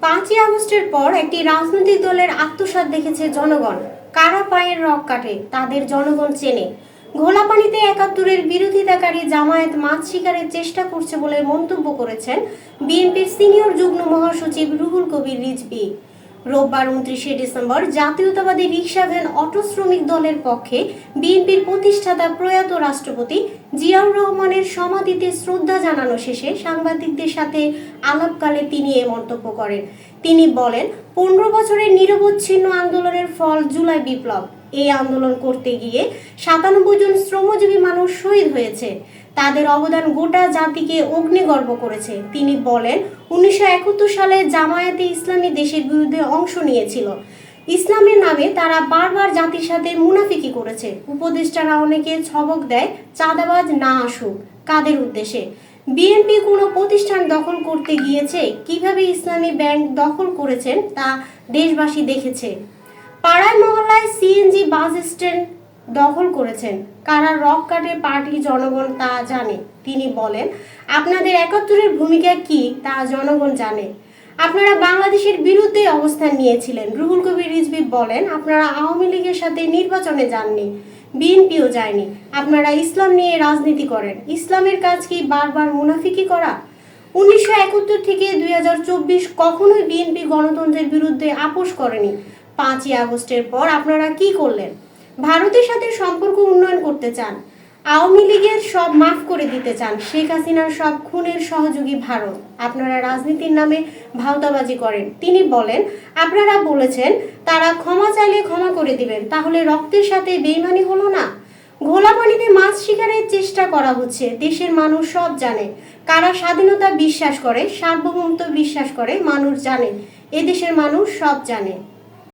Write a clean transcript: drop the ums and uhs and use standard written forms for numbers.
5ই আগস্টের পর একটি রাজনৈতিক দলের আত্মসাৎ দেখেছে জনগণ। কারা পায়ের রগ কাটে তাদের জনগণ চেনে। ঘোলা পানিতে ৭১-এর বিরোধিতাকারী জামায়াত মাছ শিকারের চেষ্টা করছে বলে মন্তব্য করেছেন বিএনপির সিনিয়র যুগ্ম মহাসচিব রুহুল কবির রিজভী। রোববার ২৯শে ডিসেম্বর জাতীয়তাবাদী রিকশা ভ্যান অটো শ্রমিক দলের পক্ষে বিএনপির প্রতিষ্ঠাতা প্রয়াত রাষ্ট্রপতি জিয়াউর রহমানের সমাধিতে শ্রদ্ধা জানানো শেষে সাংবাদিকদের সাথে আলাপকালে তিনি এ মন্তব্য করেন। তিনি বলেন, ১৫ বছরের নিরবচ্ছিন্ন আন্দোলনের ফল জুলাই বিপ্লব। এই আন্দোলন করতে গিয়ে ৯৭ জন শ্রমজীবী মানুষ শহীদ হয়েছে। তাদের অবদান গোটা জাতিকে অগ্নিগর্ভ করেছে। তিনি বলেন, ১৯৭১ সালে জামায়াতে ইসলামী দেশের বিরুদ্ধে অংশ নিয়েছিল। ইসলামের নামে তারা বারবার জাতির সাথে মুনাফিকি করেছে। উপদেষ্টারা অনেকে ছবক দেয় চাঁদাবাজ না আসুক। কাদের উদ্দেশ্যে? বিএনপি কোনো প্রতিষ্ঠান দখল করতে গিয়েছে, কিভাবে ইসলামী ব্যাংক দখল করেছেন তা দেশবাসী দেখেছে। পাড়ায় মহল্লায় সিএনজি বাস স্ট্যান্ড দখল করেছেন। কারা রক কাটে পার্টির জনগণ তা জানে। তিনি বলেন, আপনাদের ৭১-এর ভূমিকা কি তা জনগণ জানে। আপনারা বাংলাদেশের বিরুদ্ধে অবস্থান নিয়েছিলেন। রুহুল কবির রিজভী বলেন, আপনারা আওয়ামী লীগের সাথে নির্বাচনে যাননি, বিএনপিও যায়নি। আপনারা ইসলাম নিয়ে রাজনীতি করেন। ইসলামের কাজ কি বারবার মুনাফিকি করা? ১৯৭১ থেকে ২০২৪ কখনোই বিএনপি গণতন্ত্রের বিরুদ্ধে আপোষ করেনি। ৫ই আগস্টের পর আপনারা কি করলেন? ভারতের সাথে সম্পর্ক উন্নয়ন করতে চান। আওয়ামী লীগের সব মাফ করে দিতে চান। শেখ হাসিনার সব খুনের সহযোগী ভারত। আপনারা রাজনীতির নামে ভাওতাবাজি করেন। তিনি বলেন, আপনারা বলেছেন তারা ক্ষমা চাইলে ক্ষমা করে দিবেন। তাহলে রক্তের সাথে বেইমানি হলো না? ঘোলা পানিতে মাছ শিকারের চেষ্টা করা হচ্ছে। দেশের মানুষ সব জানে। কারা স্বাধীনতা বিশ্বাস করে, সার্বভৌমত্ব বিশ্বাস করে, মানুষ জানে। এদেশের মানুষ সব জানে।